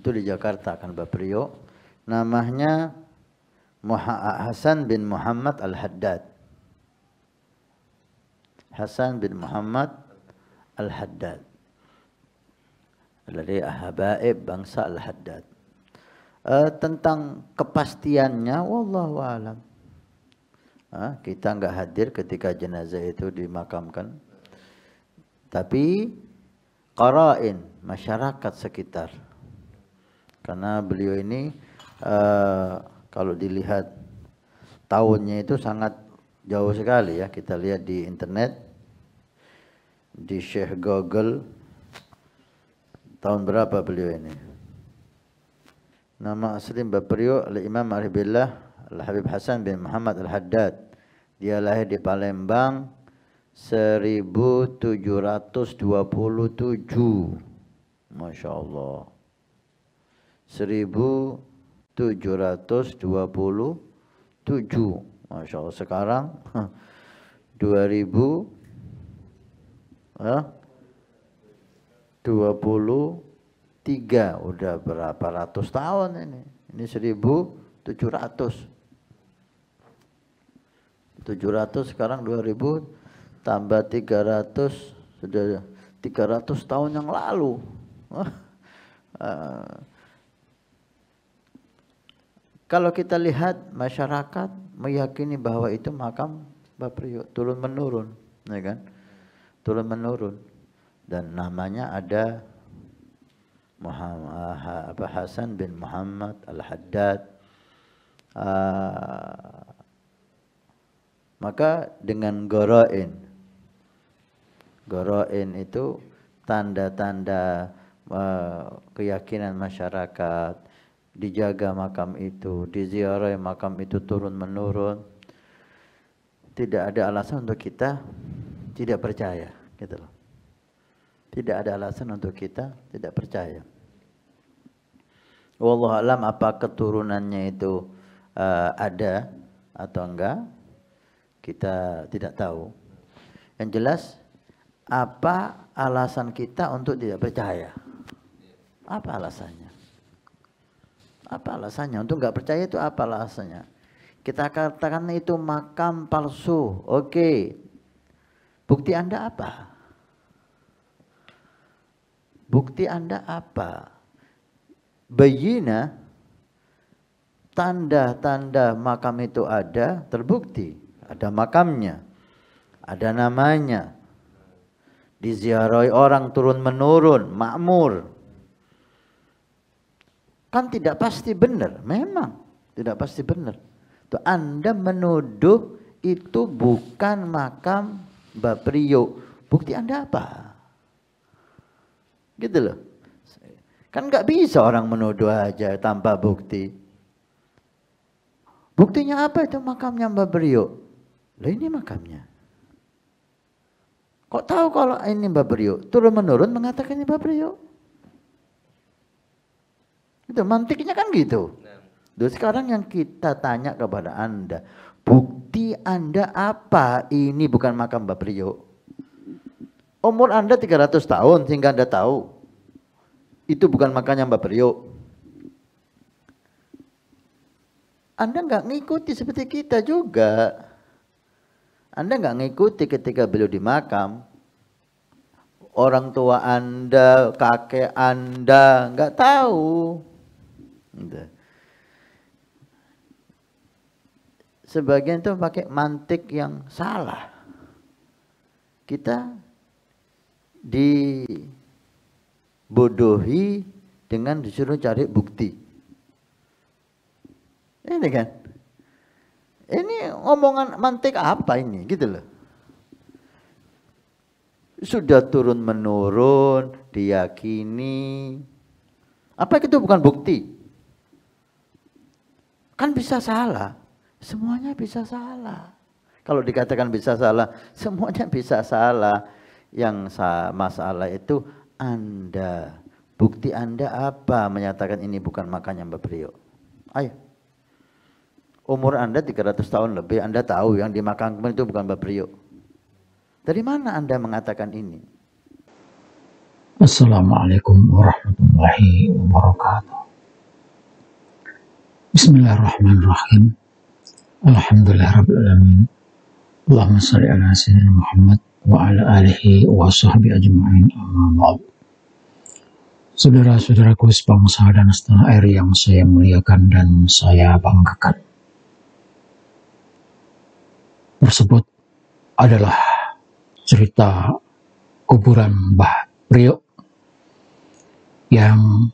Itu di Jakarta kan Mbak Priyo. Namanya Hasan bin Muhammad Al-Haddad. Hasan bin Muhammad Al-Haddad. Dari Habaib bangsa Al-Haddad. Tentang kepastiannya, wallahu alam. Kita nggak hadir ketika jenazah itu dimakamkan. Tapi qarain, masyarakat sekitar. Karena beliau ini kalau dilihat tahunnya itu sangat jauh sekali ya. Kita lihat di internet, di Syekh Google, tahun berapa beliau ini. Nama asli Mbak Priyo Al-Imam Aribillah Al-Habib Hasan bin Muhammad Al-Haddad. Dia lahir di Palembang 1727. Masya Allah. 1727. Masya Allah. Sekarang 2023. Udah berapa ratus tahun ini. Ini 1700. 700 sekarang 2000 tambah 300 sudah 300 tahun yang lalu. Kalau kita lihat masyarakat meyakini bahwa itu makam Mbah Priyo turun menurun, ya kan? Turun menurun. Dan namanya ada Hasan bin Muhammad Al-Haddad. Maka dengan goroin itu tanda-tanda keyakinan masyarakat, dijaga makam itu, diziarahi makam itu turun menurun. Tidak ada alasan untuk kita tidak percaya, gitu loh. Tidak ada alasan untuk kita tidak percaya. Wallahu alam apa keturunannya itu ada atau enggak, kita tidak tahu. Yang jelas, apa alasan kita untuk tidak percaya? Apa alasannya? Apa alasannya? Untuk nggak percaya itu apa alasannya? Kita katakan itu makam palsu. Oke. Bukti Anda apa? Bukti Anda apa? Bayina, tanda-tanda makam itu ada, terbukti. Ada makamnya, ada namanya, diziarahi orang turun menurun, makmur. Kan tidak pasti benar, memang tidak pasti benar. Tuh, Anda menuduh itu bukan makam Mbah Priyo. Bukti Anda apa? Gitu loh. Kan nggak bisa orang menuduh aja tanpa bukti. Buktinya apa itu makamnya Mbah Priyo? Lah ini makamnya. Kok tahu kalau ini Mbah Priyo? Turun menurun mengatakan ini Mbah Priyo. Itu mantiknya kan gitu. Nah, sekarang yang kita tanya kepada Anda, bukti Anda apa ini bukan makam Mbah Priyo? Umur Anda 300 tahun sehingga Anda tahu itu bukan makamnya Mbah Priyo. Anda nggak ngikuti seperti kita juga. Anda nggak ngikuti ketika beliau di makam. Orang tua Anda, kakek Anda nggak tahu. Sebagian itu pakai mantik yang salah. Kita dibodohi dengan disuruh cari bukti. Ini kan. Ini omongan mantik apa ini, gitu loh. Sudah turun menurun, diyakini. Apa itu bukan bukti? Kan bisa salah. Semuanya bisa salah. Kalau dikatakan bisa salah, semuanya bisa salah. Yang masalah itu Anda. Bukti Anda apa menyatakan ini bukan makamnya Mbah Priyo? Ayo. Umur Anda 300 tahun lebih, Anda tahu yang dimakamkan itu bukan Mbah Priyo. Dari mana Anda mengatakan ini? Assalamualaikum warahmatullahi wabarakatuh. Bismillahirrahmanirrahim. Alhamdulillahirrabbilalamin. Allahumma salli ala sayyidina Muhammad wa ala alihi wa sahbihi ajma'in, amma ba'd. Saudara-saudaraku sebangsa dan setanah air yang saya muliakan dan saya banggakan. Tersebut adalah cerita kuburan Mbah Priok yang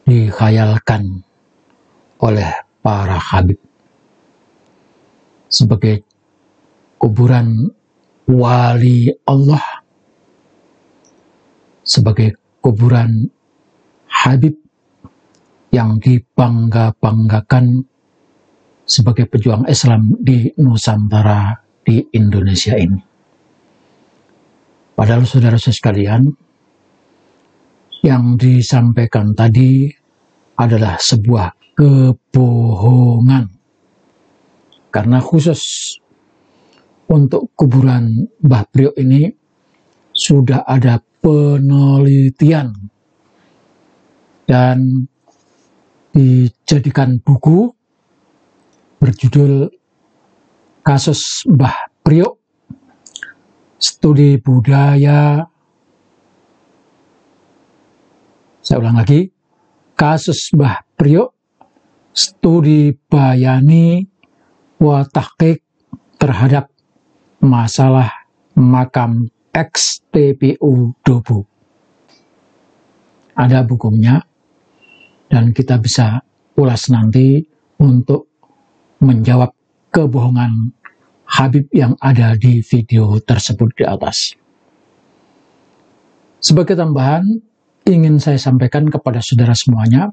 dikhayalkan oleh para habib sebagai kuburan wali Allah, sebagai kuburan habib yang dibangga-banggakan sebagai pejuang Islam di Nusantara, di Indonesia ini. Padahal saudara-saudara sekalian, yang disampaikan tadi adalah sebuah kebohongan. Karena khusus untuk kuburan Mbah Priok ini sudah ada penelitian dan dijadikan buku berjudul Kasus Mbah Priok, Studi Budaya. Saya ulang lagi, Kasus Mbah Priok, Studi Bayani wa Tahqiq terhadap masalah makam ex-TPU Dobo. Ada bukunya dan kita bisa ulas nanti untuk menjawab kebohongan Habib yang ada di video tersebut di atas. Sebagai tambahan, ingin saya sampaikan kepada saudara semuanya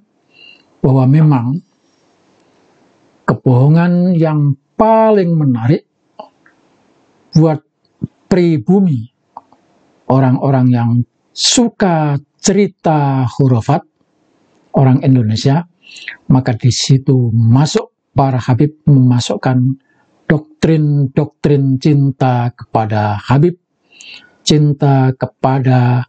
bahwa memang kebohongan yang paling menarik buat pribumi, orang-orang yang suka cerita khurafat, orang Indonesia, maka di situ masuk para habib memasukkan doktrin-doktrin cinta kepada Habib, cinta kepada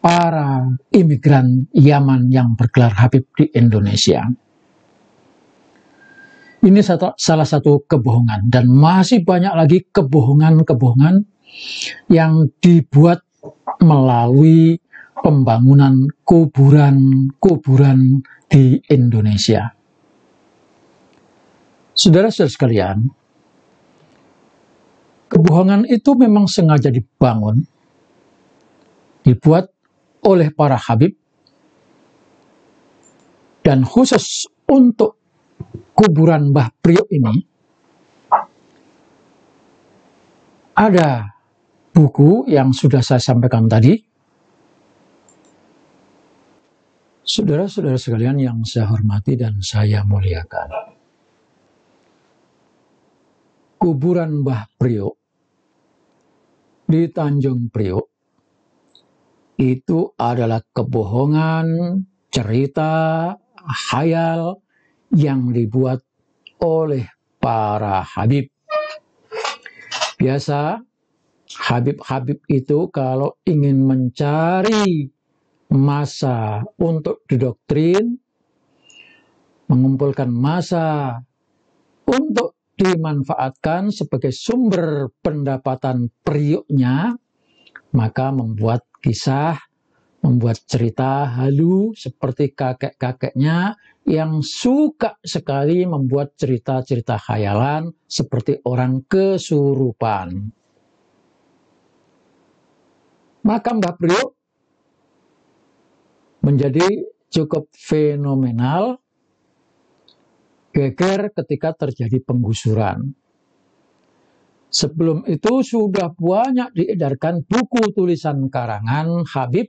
para imigran Yaman yang bergelar Habib di Indonesia. Ini salah satu kebohongan, dan masih banyak lagi kebohongan-kebohongan yang dibuat melalui pembangunan kuburan-kuburan di Indonesia. Saudara-saudara sekalian, kebohongan itu memang sengaja dibangun, dibuat oleh para habib, dan khusus untuk kuburan Mbah Priok ini ada buku yang sudah saya sampaikan tadi. Saudara-saudara sekalian yang saya hormati dan saya muliakan, kuburan Mbah Priok di Tanjung Priok itu adalah kebohongan, cerita, khayal yang dibuat oleh para habib. Biasa habib-habib itu kalau ingin mencari massa untuk didoktrin, mengumpulkan massa untuk dimanfaatkan sebagai sumber pendapatan Prioknya, maka membuat kisah, membuat cerita halu seperti kakek-kakeknya yang suka sekali membuat cerita-cerita khayalan seperti orang kesurupan. Maka Mbah Priok menjadi cukup fenomenal, geger ketika terjadi penggusuran. Sebelum itu sudah banyak diedarkan buku tulisan karangan Habib,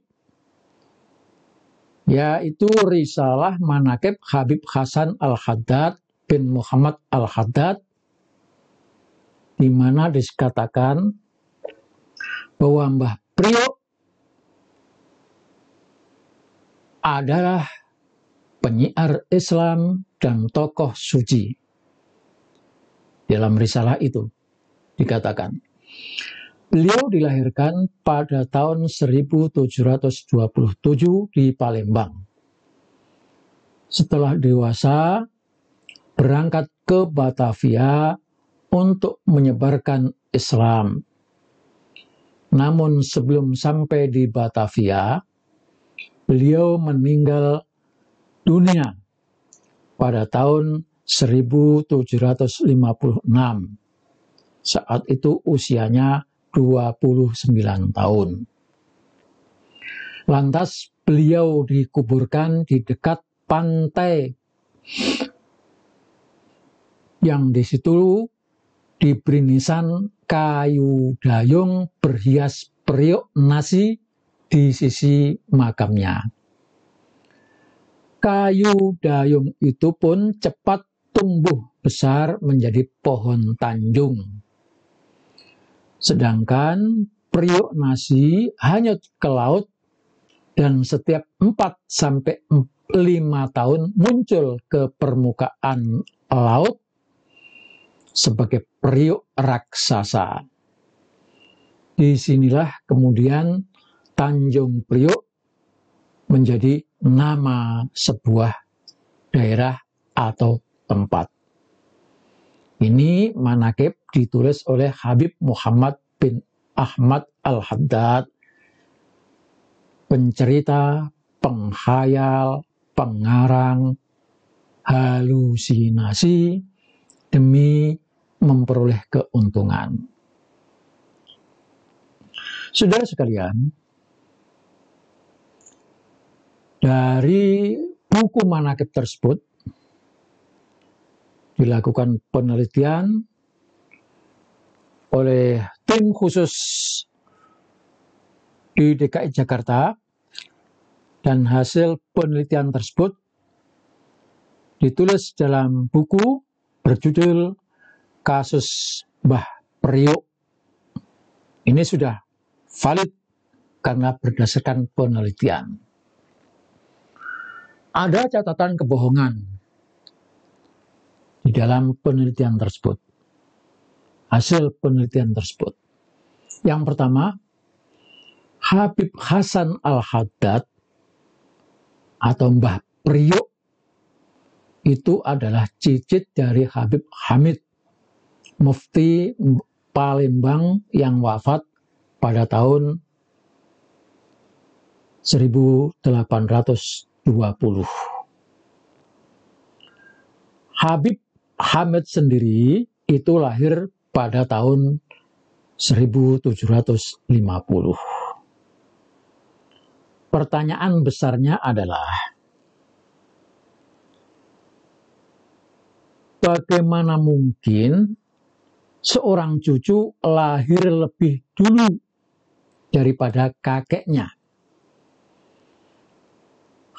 yaitu Risalah Manaqib Habib Hasan Al-Haddad bin Muhammad Al-Haddad, di mana dikatakan bahwa Mbah Priok adalah penyiar Islam dan tokoh suci. Dalam risalah itu dikatakan, Beliau dilahirkan pada tahun 1727 di Palembang. Setelah dewasa, berangkat ke Batavia untuk menyebarkan Islam. Namun sebelum sampai di Batavia, beliau meninggal dunia pada tahun 1756. Saat itu usianya 29 tahun. Lantas beliau dikuburkan di dekat pantai yang di situ diberi nisan kayu dayung berhias periuk nasi di sisi makamnya. Kayu dayung itu pun cepat tumbuh besar menjadi pohon tanjung. Sedangkan periuk nasi hanyut ke laut dan setiap 4-5 tahun muncul ke permukaan laut sebagai periuk raksasa. Disinilah kemudian Tanjung Priok menjadi nama sebuah daerah atau tempat. Ini manakib ditulis oleh Habib Muhammad bin Ahmad Al-Haddad, pencerita, penghayal, pengarang, halusinasi demi memperoleh keuntungan. Saudara sekalian, dari buku manakib tersebut dilakukan penelitian oleh tim khusus di DKI Jakarta, dan hasil penelitian tersebut ditulis dalam buku berjudul Kasus Mbah Priok. Ini sudah valid karena berdasarkan penelitian. Ada catatan kebohongan di dalam penelitian tersebut, hasil penelitian tersebut. Yang pertama, Habib Hasan Al-Haddad atau Mbah Priok itu adalah cicit dari Habib Hamid, Mufti Palembang yang wafat pada tahun 1820. Habib Hamid sendiri itu lahir pada tahun 1750. Pertanyaan besarnya adalah, bagaimana mungkin seorang cucu lahir lebih dulu daripada kakeknya?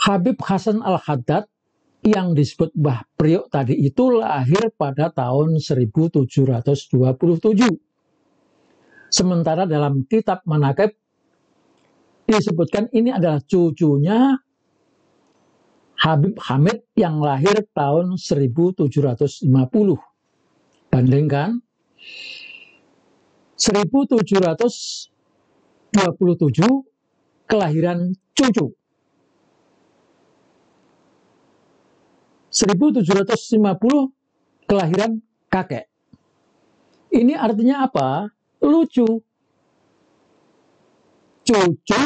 Habib Hasan Al-Haddad yang disebut Mbah Priok tadi itu lahir pada tahun 1727. Sementara dalam kitab manakib disebutkan ini adalah cucunya Habib Hamid yang lahir tahun 1750. Bandingkan 1727 kelahiran cucu, 1750 kelahiran kakek. Ini artinya apa? Lucu. Cucu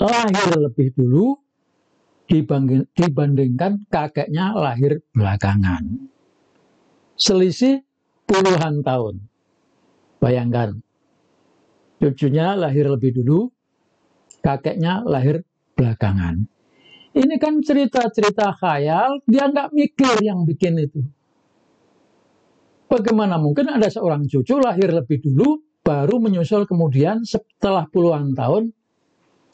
lahir lebih dulu dibandingkan kakeknya lahir belakangan. Selisih puluhan tahun. Bayangkan, cucunya lahir lebih dulu, kakeknya lahir belakangan. Ini kan cerita-cerita khayal, dia nggak mikir yang bikin itu. Bagaimana mungkin ada seorang cucu lahir lebih dulu, baru menyusul kemudian setelah puluhan tahun,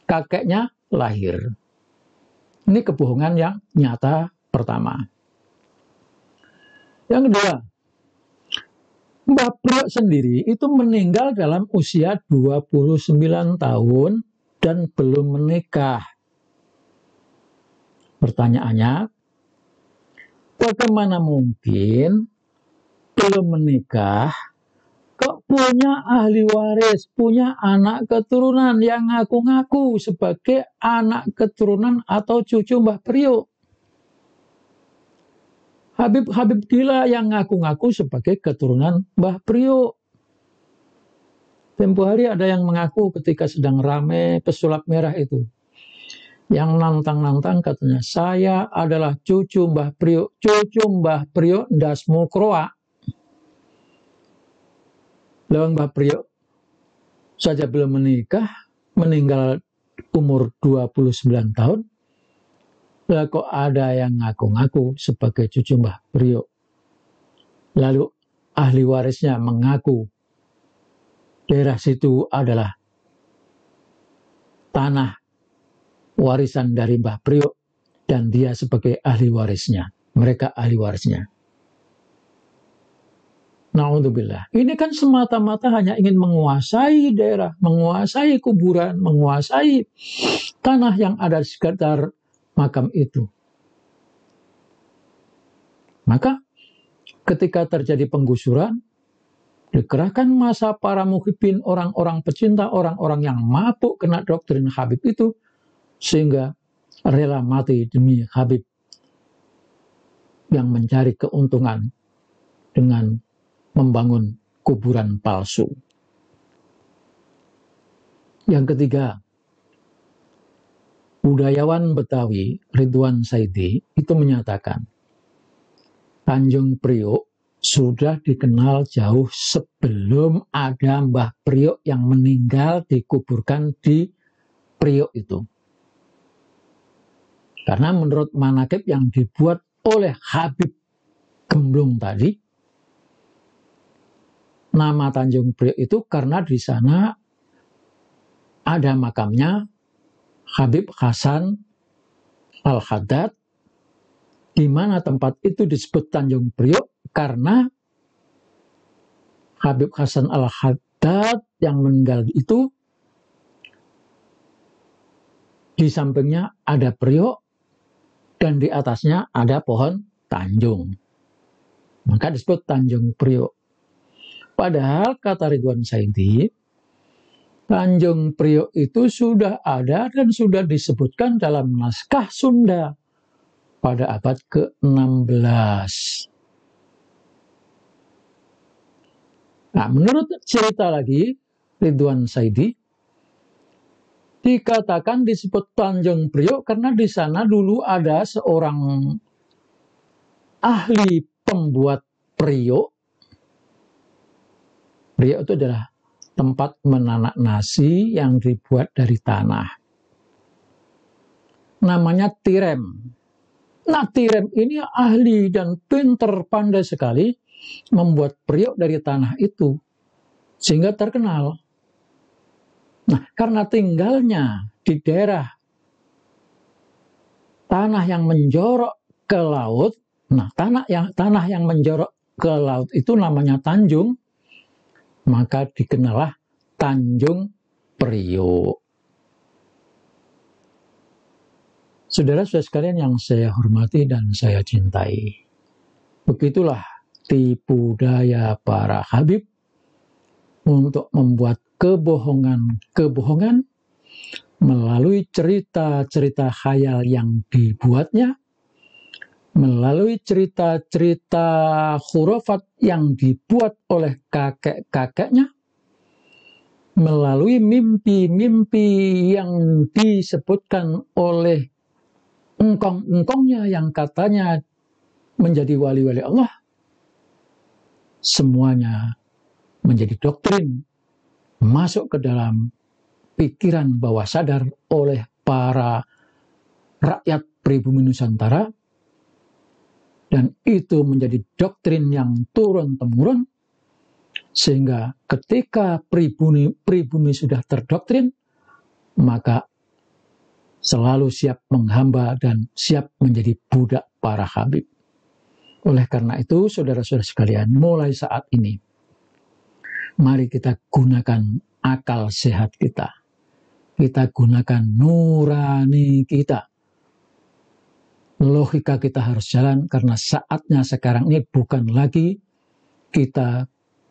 kakeknya lahir. Ini kebohongan yang nyata pertama. Yang kedua, Mbah Priok sendiri itu meninggal dalam usia 29 tahun dan belum menikah. Pertanyaannya, bagaimana mungkin belum menikah kok punya ahli waris, punya anak keturunan yang ngaku-ngaku sebagai anak keturunan atau cucu Mbah Priok. Habib-habib gila yang ngaku-ngaku sebagai keturunan Mbah Priok. Tempo hari ada yang mengaku ketika sedang rame pesulap merah itu. Yang nantang-nantang katanya, saya adalah cucu Mbah Priok. Cucu Mbah Priok ndasmu kroa. Lewang Mbah Priok saja belum menikah, meninggal umur 29 tahun. Lah kok ada yang ngaku-ngaku sebagai cucu Mbah Priok. Lalu ahli warisnya mengaku daerah situ adalah tanah warisan dari Mbah Priok dan dia sebagai ahli warisnya. Mereka ahli warisnya. Na'udzubillah. Ini kan semata-mata hanya ingin menguasai daerah, menguasai kuburan, menguasai tanah yang ada di sekitar makam itu. Maka ketika terjadi penggusuran, dikerahkan masa para muhibbin, orang-orang pecinta, orang-orang yang mabuk kena doktrin Habib itu, sehingga rela mati demi Habib yang mencari keuntungan dengan membangun kuburan palsu. Yang ketiga, budayawan Betawi Ridwan Saidi itu menyatakan Tanjung Priok sudah dikenal jauh sebelum ada Mbah Priok yang meninggal dikuburkan di Priok itu. Karena menurut manakib yang dibuat oleh Habib Gemblong tadi, nama Tanjung Priok itu karena di sana ada makamnya Habib Hasan Al-Haddad, di mana tempat itu disebut Tanjung Priok karena Habib Hasan Al-Haddad yang meninggal itu di sampingnya ada priok dan di atasnya ada pohon tanjung. Maka disebut Tanjung Priok. Padahal kata Ridwan Saidi, Tanjung Priok itu sudah ada dan sudah disebutkan dalam naskah Sunda pada abad ke-16. Nah, menurut cerita lagi Ridwan Saidi, dikatakan disebut Tanjung Priok karena di sana dulu ada seorang ahli pembuat priok. Priok itu adalah tempat menanak nasi yang dibuat dari tanah. Namanya Tirem. Nah, Tirem ini ahli dan pinter pandai sekali membuat priok dari tanah itu. Sehingga terkenal. Nah, karena tinggalnya di daerah tanah yang menjorok ke laut, nah tanah yang menjorok ke laut itu namanya tanjung, maka dikenallah Tanjung Priok. Saudara-saudara sekalian yang saya hormati dan saya cintai, begitulah tipu daya para Habib untuk membuat kebohongan melalui cerita-cerita khayal yang dibuatnya, melalui cerita-cerita khurafat yang dibuat oleh kakek-kakeknya, melalui mimpi-mimpi yang disebutkan oleh engkong-engkongnya yang katanya menjadi wali-wali Allah. Semuanya menjadi doktrin, masuk ke dalam pikiran bawah sadar oleh para rakyat pribumi Nusantara, dan itu menjadi doktrin yang turun-temurun, sehingga ketika pribumi sudah terdoktrin, maka selalu siap menghamba dan siap menjadi budak para Habib. Oleh karena itu, saudara-saudara sekalian, mulai saat ini, mari kita gunakan akal sehat kita. Kita gunakan nurani kita. Logika kita harus jalan karena saatnya sekarang ini bukan lagi kita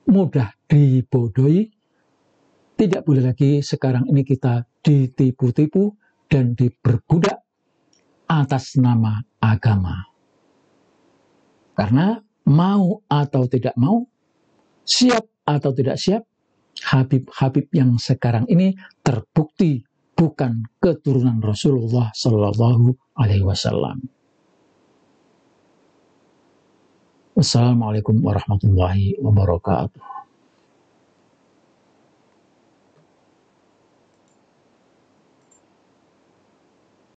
mudah dibodohi. Tidak boleh lagi sekarang ini kita ditipu-tipu dan diperbudak atas nama agama. Karena mau atau tidak mau, siap atau tidak siap, Habib-habib yang sekarang ini terbukti bukan keturunan Rasulullah Shallallahu Alaihi Wasallam. Wassalamualaikum warahmatullahi wabarakatuh.